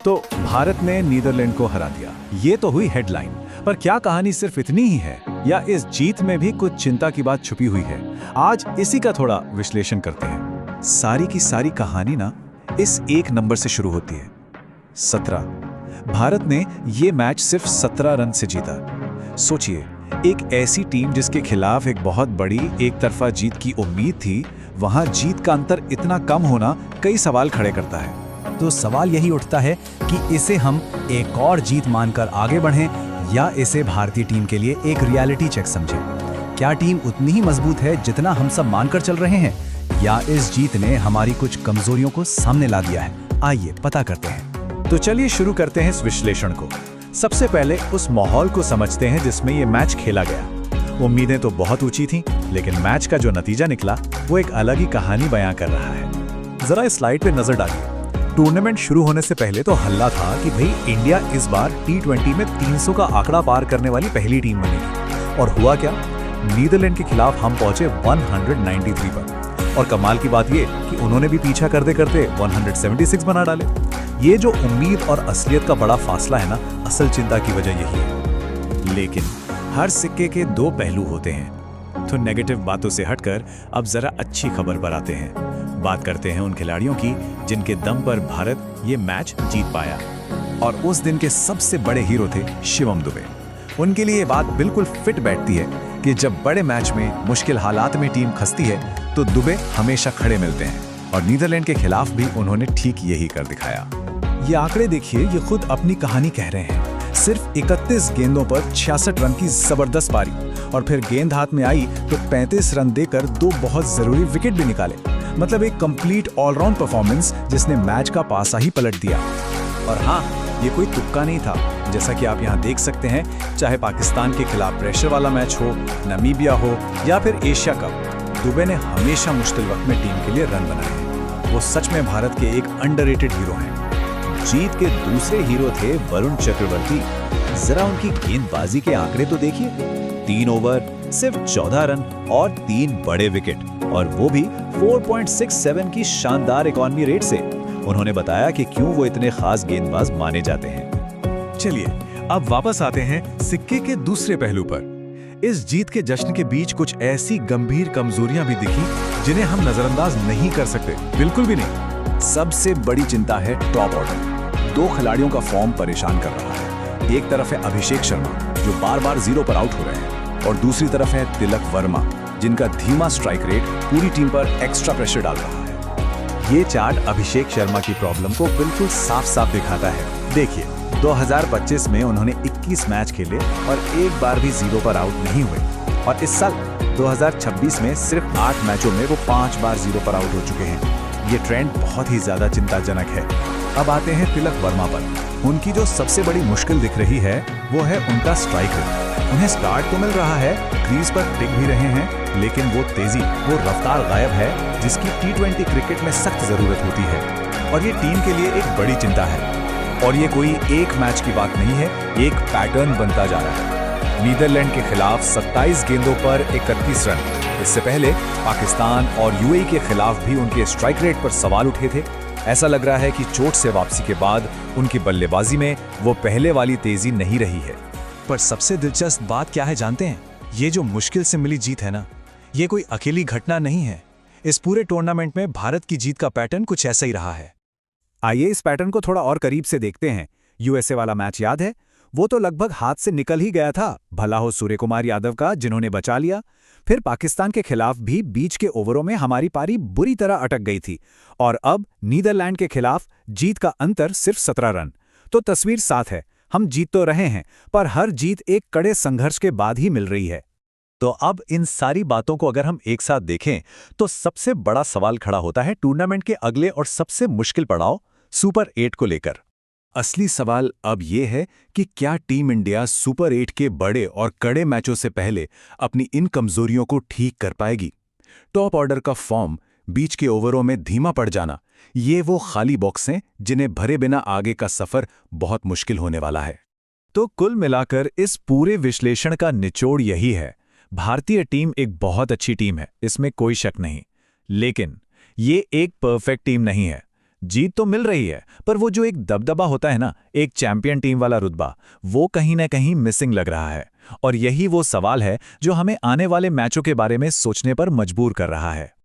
तो भारत ने नीदरलैंड को हरा दिया। ये तो हुई हेडलाइन, पर क्या कहानी सिर्फ इतनी ही है या इस जीत में भी कुछ चिंता की बात छुपी हुई है? आज इसी का थोड़ा विश्लेषण करते हैं। सारी की सारी कहानी ना इस एक नंबर से शुरू होती है, 17। भारत ने ये मैच सिर्फ 17 रन से जीता। सोचिए, एक ऐसी टीम जिसके खिलाफ एक बहुत बड़ी एक तरफा जीत की उम्मीद थी, वहां जीत का अंतर इतना कम होना कई सवाल खड़े करता है। तो सवाल यही उठता है कि इसे हम एक और जीत मानकर आगे बढ़ें या इसे भारतीय टीम के लिए एक रियलिटी चेक समझें। क्या टीम उतनी ही मजबूत है जितना हम सब मानकर चल रहे हैं, या इस जीत ने हमारी कुछ कमजोरियों को सामने ला दिया है? आइए पता करते हैं। तो चलिए शुरू करते हैं इस विश्लेषण को। सबसे पहले उस माहौल को समझते हैं जिसमें ये मैच खेला गया। उम्मीदें तो बहुत ऊंची थीं, लेकिन मैच का जो नतीजा निकला वो एक अलग ही कहानी बयां कर रहा है। जरा इस स्लाइड पे नजर डालिए। टूर्नामेंट शुरू होने से पहले तो हल्ला था कि भाई इंडिया इस बार T20 में 300 का आंकड़ा पार करने वाली पहली टीम बनेगी। और हुआ क्या? नीदरलैंड के खिलाफ हम पहुंचे 193 पर। और कमाल की बात ये कि उन्होंने भी पीछा करते करते 176 बना डाले। ये जो उम्मीद और असलियत का बड़ा फासला है ना, असल चिंता की वजह यही है। लेकिन हर सिक्के के दो पहलू होते हैं। तो नेगेटिव बातों से हटकर अब जरा अच्छी खबर पर आते हैं। बात करते हैं उन खिलाड़ियों की जिनके दम पर भारत ये मैच जीत पाया। और उस दिन के सबसे बड़े हीरो थे शिवम दुबे। उनके लिए ये बात बिल्कुल फिट बैठती है कि जब बड़े मैच में मुश्किल हालात में टीम खस्ती है तो दुबे हमेशा खड़े मिलते हैं। और नीदरलैंड के खिलाफ भी उन्होंने ठीक यही कर दिखाया। ये आंकड़े देखिए, ये खुद अपनी कहानी कह रहे हैं। सिर्फ 31 गेंदों पर 66 रन की जबरदस्त पारी, और फिर गेंद हाथ में आई तो 35 रन देकर 2 बहुत जरूरी विकेट भी निकाले। मतलब एक कंप्लीट ऑलराउंड परफॉर्मेंस जिसने मैच का पासा ही पलट दिया। और हाँ, ये कोई तुक्का नहीं था। जैसा कि आप यहाँ देख सकते हैं, चाहे पाकिस्तान के खिलाफ प्रेशर वाला मैच हो, नामीबिया हो या फिर एशिया कप, दुबे ने हमेशा मुश्किल वक्त में टीम के लिए रन बनाए हैं। वो सच में भारत के एक अंडररेटेड हीरो हैं। जीत के दूसरे हीरो थे वरुण चक्रवर्ती। जरा उनकी गेंदबाजी के आंकड़े तो देखिए। 3 ओवर, सिर्फ 14 रन और 3 बड़े विकेट, और वो भी 4.67 की शानदार इकॉनमी रेट से। उन्होंने बताया कि क्यों वो इतने खास गेंदबाज माने जाते हैं। चलिए अब वापस आते हैं सिक्के के दूसरे पहलू पर। इस जीत के जश्न के बीच कुछ ऐसी गंभीर कमजोरियां भी दिखी जिन्हें हम नजरअंदाज नहीं कर सकते, बिल्कुल भी नहीं। सबसे बड़ी चिंता है टॉप ऑर्डर। 2 खिलाड़ियों का फॉर्म परेशान कर रहा है। एक तरफ है अभिषेक शर्मा, जो बार बार 0 पर आउट हो रहे हैं, और दूसरी तरफ है तिलक वर्मा, जिनका धीमा स्ट्राइक रेट पूरी टीम पर एक्स्ट्रा प्रेशर डाल रहा है। ये चार्ट अभिषेक शर्मा की प्रॉब्लम को बिल्कुल साफ साफ दिखाता है। देखिए, 2025 में उन्होंने 21 मैच खेले और एक बार भी 0 पर आउट नहीं हुए, और इस साल 2026 में सिर्फ 8 मैचों में वो 5 बार 0 पर आउट हो चुके हैं। ये ट्रेंड बहुत ही ज्यादा चिंताजनक है। अब आते हैं तिलक वर्मा पर। उनकी जो सबसे बड़ी मुश्किल दिख रही है वो है उनका स्ट्राइक रेट। उन्हें स्टार्ट तो मिल रहा है, क्रीज पर टिक भी रहे हैं, लेकिन वो तेजी, वो रफ्तार गायब है जिसकी T20 क्रिकेट में सख्त जरूरत होती है। और ये टीम के लिए एक बड़ी चिंता है। और ये कोई एक मैच की बात नहीं है, एक पैटर्न बनता जा रहा है। नीदरलैंड के खिलाफ 27 गेंदों पर 31 रन। इससे पहले पाकिस्तान और UAE के खिलाफ भी उनके स्ट्राइक रेट पर सवाल उठे थे। ऐसा लग रहा है कि चोट से वापसी के बाद उनकी बल्लेबाजी में वो पहले वाली तेजी नहीं रही है। पर सबसे दिलचस्प बात क्या है जानते हैं? ये जो मुश्किल से मिली जीत है ना, ये कोई अकेली घटना नहीं है। इस पूरे टूर्नामेंट में भारत की जीत का पैटर्न कुछ ऐसा ही रहा है। आइए इस पैटर्न को थोड़ा और करीब से देखते हैं। USA वाला मैच याद है? वो तो लगभग हाथ से निकल ही गया था, भला हो सूर्यकुमार यादव का जिन्होंने बचा लिया। फिर पाकिस्तान के खिलाफ भी बीच के ओवरों में हमारी पारी बुरी तरह अटक गई थी। और अब नीदरलैंड के खिलाफ जीत का अंतर सिर्फ 17 रन। तो तस्वीर साफ है, हम जीत तो रहे हैं, पर हर जीत एक कड़े संघर्ष के बाद ही मिल रही है। तो अब इन सारी बातों को अगर हम एक साथ देखें तो सबसे बड़ा सवाल खड़ा होता है टूर्नामेंट के अगले और सबसे मुश्किल पड़ाव सुपर 8 को लेकर। असली सवाल अब यह है कि क्या टीम इंडिया सुपर 8 के बड़े और कड़े मैचों से पहले अपनी इन कमजोरियों को ठीक कर पाएगी? टॉप ऑर्डर का फॉर्म, बीच के ओवरों में धीमा पड़ जाना, ये वो खाली बॉक्स हैं जिन्हें भरे बिना आगे का सफर बहुत मुश्किल होने वाला है। तो कुल मिलाकर इस पूरे विश्लेषण का निचोड़ यही है, भारतीय टीम एक बहुत अच्छी टीम है, इसमें कोई शक नहीं। लेकिन ये एक परफेक्ट टीम नहीं है। जीत तो मिल रही है, पर वो जो एक दबदबा होता है ना, एक चैंपियन टीम वाला रुतबा, वो कहीं ना कहीं मिसिंग लग रहा है। और यही वो सवाल है जो हमें आने वाले मैचों के बारे में सोचने पर मजबूर कर रहा है।